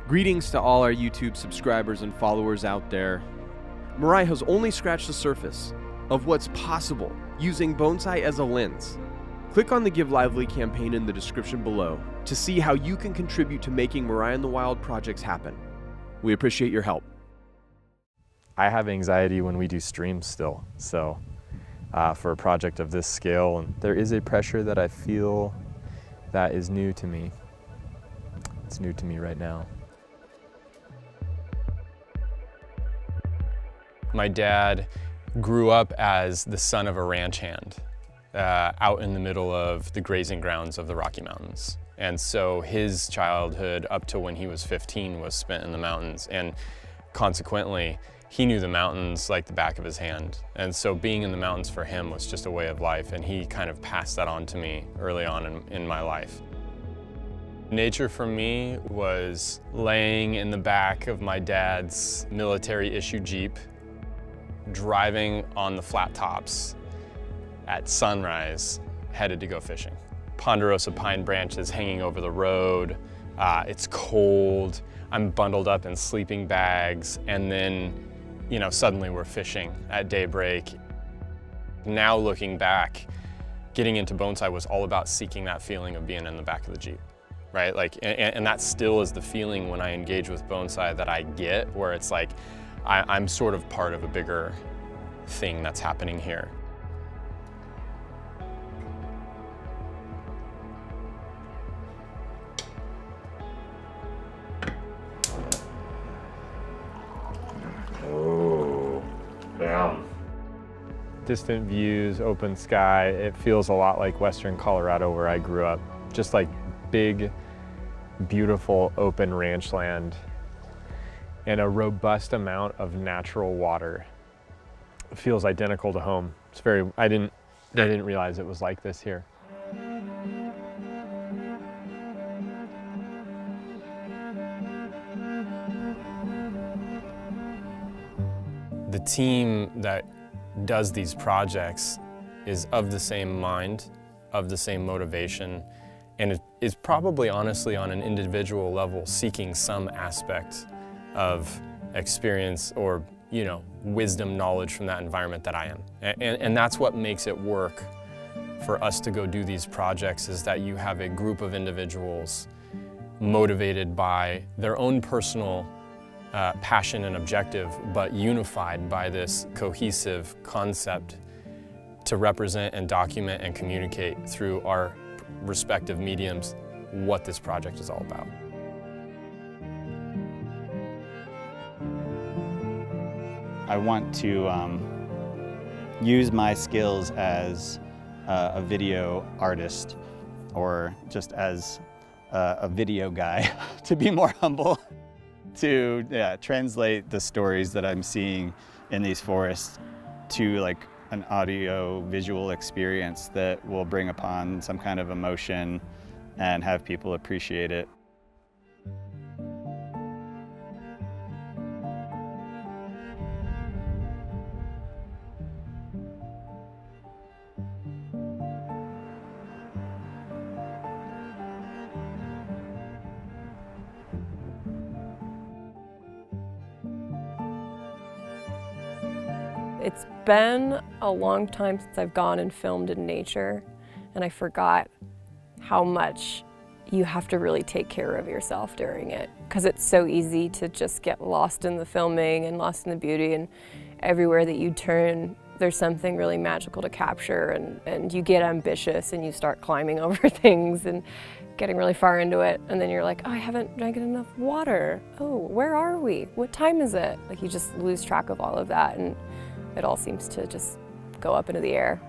Greetings to all our YouTube subscribers and followers out there. Mirai has only scratched the surface of what's possible using bonsai as a lens. Click on the Give Lively campaign in the description below to see how you can contribute to making Mirai in the Wild projects happen. We appreciate your help. I have anxiety when we do streams still, so for a project of this scale, and there is a pressure that I feel that is new to me. It's new to me right now. My dad grew up as the son of a ranch hand out in the middle of the grazing grounds of the Rocky Mountains. And so his childhood up to when he was 15 was spent in the mountains, and consequently he knew the mountains like the back of his hand. And so being in the mountains for him was just a way of life, and he kind of passed that on to me early on in my life. Nature for me was laying in the back of my dad's military-issue Jeep, driving on the flat tops at sunrise, headed to go fishing. Ponderosa pine branches hanging over the road. It's cold. I'm bundled up in sleeping bags, and then, you know, suddenly we're fishing at daybreak. Now looking back, getting into bonsai was all about seeking that feeling of being in the back of the Jeep, right? Like, and that still is the feeling when I engage with bonsai that I get, where it's like, I'm sort of part of a bigger thing that's happening here. Oh, bam. Distant views, open sky. It feels a lot like Western Colorado where I grew up. Just like big, beautiful open ranch land and a robust amount of natural water. It feels identical to home. It's very, I didn't realize it was like this here. The team that does these projects is of the same mind, of the same motivation, and it is probably honestly on an individual level seeking some aspect of experience or, you know, wisdom, knowledge from that environment that I am. And that's what makes it work for us to go do these projects, is that you have a group of individuals motivated by their own personal passion and objective, but unified by this cohesive concept to represent and document and communicate through our respective mediums what this project is all about. I want to use my skills as a video artist, or just as a video guy, to be more humble, to translate the stories that I'm seeing in these forests to like an audio visual experience that will bring upon some kind of emotion and have people appreciate it. It's been a long time since I've gone and filmed in nature, and I forgot how much you have to really take care of yourself during it, because it's so easy to just get lost in the filming and lost in the beauty, and everywhere that you turn there's something really magical to capture, and you get ambitious and you start climbing over things and getting really far into it, and then you're like, oh, I haven't drank enough water. Oh, where are we? What time is it? Like, you just lose track of all of that, and it all seems to just go up into the air.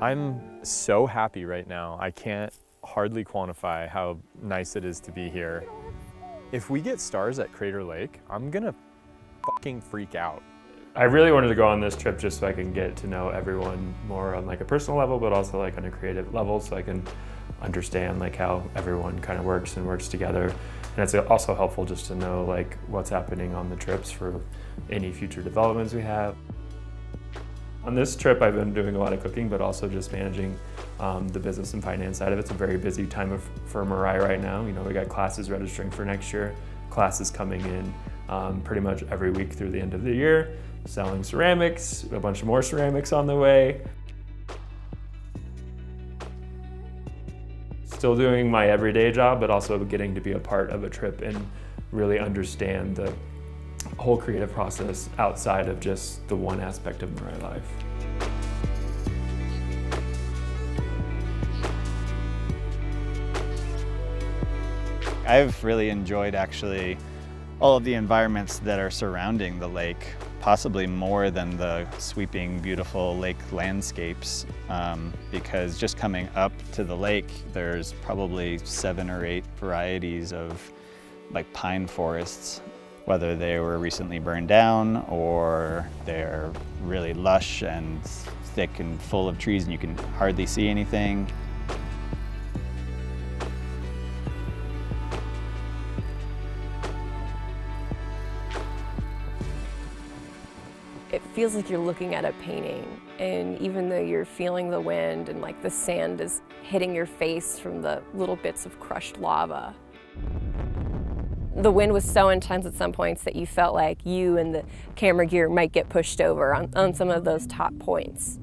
I'm so happy right now. I can't hardly quantify how nice it is to be here. If we get stars at Crater Lake, I'm gonna fucking freak out. I really wanted to go on this trip just so I can get to know everyone more on like a personal level, but also like on a creative level, so I can understand like how everyone kind of works and works together. And it's also helpful just to know like what's happening on the trips for any future developments we have. On this trip, I've been doing a lot of cooking, but also just managing the business and finance side of it. It's a very busy time for Mirai right now. You know, we got classes registering for next year, classes coming in pretty much every week through the end of the year, selling ceramics, a bunch of more ceramics on the way. Still doing my everyday job, but also getting to be a part of a trip and really understand the whole creative process outside of just the one aspect of Mirai life. I've really enjoyed actually all of the environments that are surrounding the lake, possibly more than the sweeping, beautiful lake landscapes, because just coming up to the lake, there's probably 7 or 8 varieties of like pine forests, whether they were recently burned down or they're really lush and thick and full of trees and you can hardly see anything. It feels like you're looking at a painting, and even though you're feeling the wind and like the sand is hitting your face from the little bits of crushed lava. The wind was so intense at some points that you felt like you and the camera gear might get pushed over on some of those top points.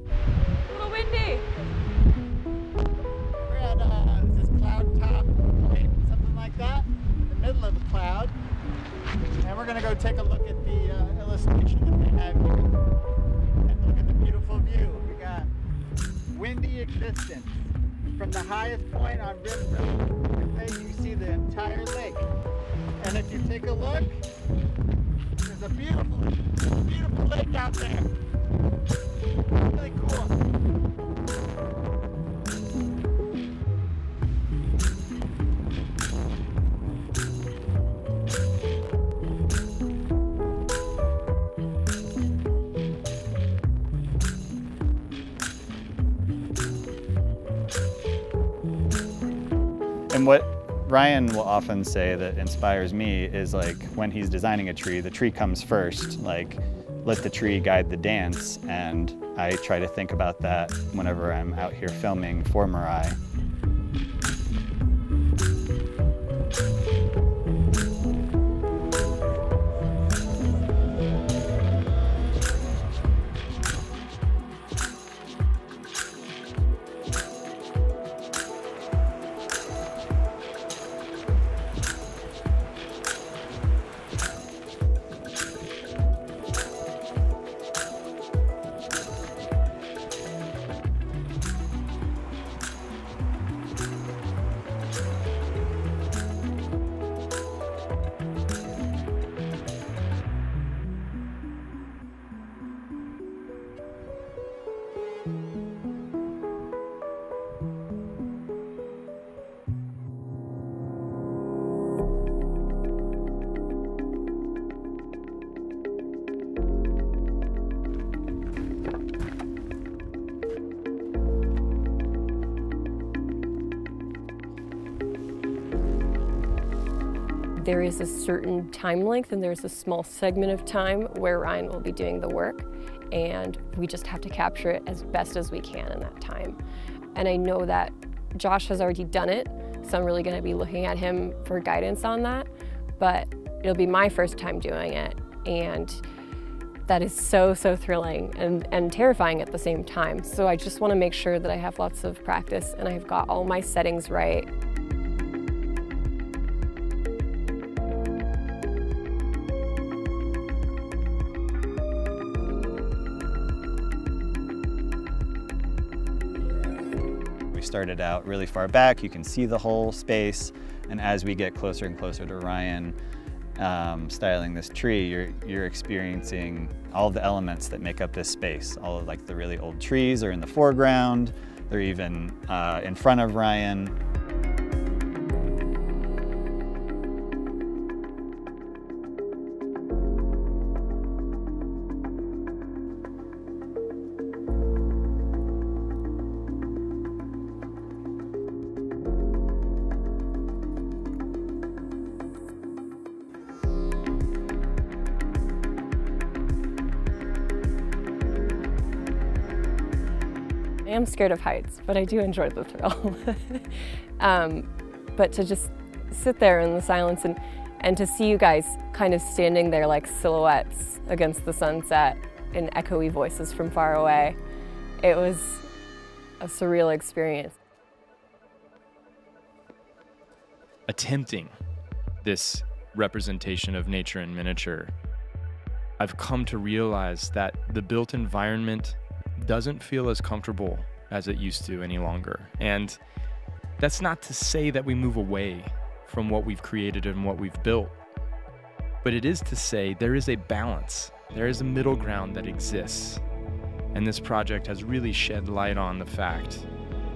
A little windy. We're at is this cloud top point, something like that, in the middle of the cloud. And we're going to go take a look at the illustration that they have here. And look at the beautiful view. We got windy existence. From the highest point on Rimford, you see the entire lake. And if you take a look, there's a beautiful lake out there. Really cool. And what Ryan will often say that inspires me is like when he's designing a tree, the tree comes first, like let the tree guide the dance. And I try to think about that whenever I'm out here filming for Mirai. There is a certain time length and there's a small segment of time where Ryan will be doing the work, and we just have to capture it as best as we can in that time. And I know that Josh has already done it, so I'm really going to be looking at him for guidance on that, but it'll be my first time doing it, and that is so thrilling and terrifying at the same time. So I just want to make sure that I have lots of practice and I've got all my settings right. Started out really far back, you can see the whole space, and as we get closer and closer to Ryan styling this tree, you're experiencing all the elements that make up this space. All of like the really old trees are in the foreground, they're even in front of Ryan. am scared of heights, but I do enjoy the thrill. But to just sit there in the silence and to see you guys kind of standing there like silhouettes against the sunset and echoey voices from far away, it was a surreal experience. Attempting this representation of nature in miniature, I've come to realize that the built environment doesn't feel as comfortable as it used to any longer. And that's not to say that we move away from what we've created and what we've built, but it is to say there is a balance, there is a middle ground that exists. And this project has really shed light on the fact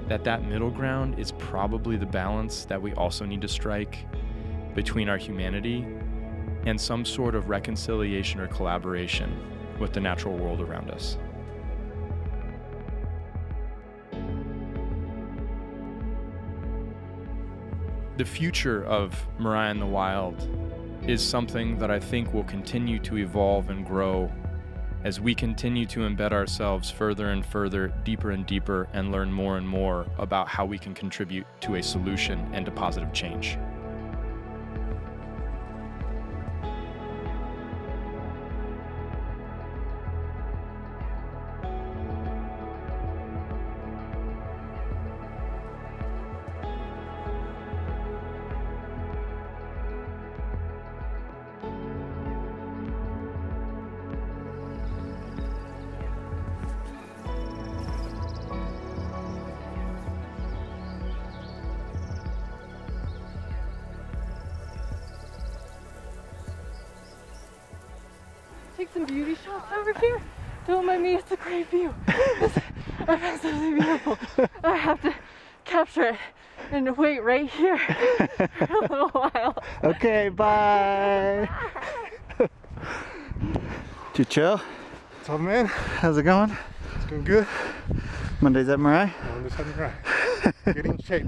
that that middle ground is probably the balance that we also need to strike between our humanity and some sort of reconciliation or collaboration with the natural world around us. The future of Mirai in the Wild is something that I think will continue to evolve and grow as we continue to embed ourselves further and further, deeper and deeper, and learn more and more about how we can contribute to a solution and to positive change. Take some beauty shots over here. Don't mind me, it's a great view. I found something beautiful. I have to capture it and wait right here for a little while. Okay, bye. Did you chill? What's up, man? How's it going? It's going good. Monday's at Mirai? Monday's at Mirai. Getting in shape.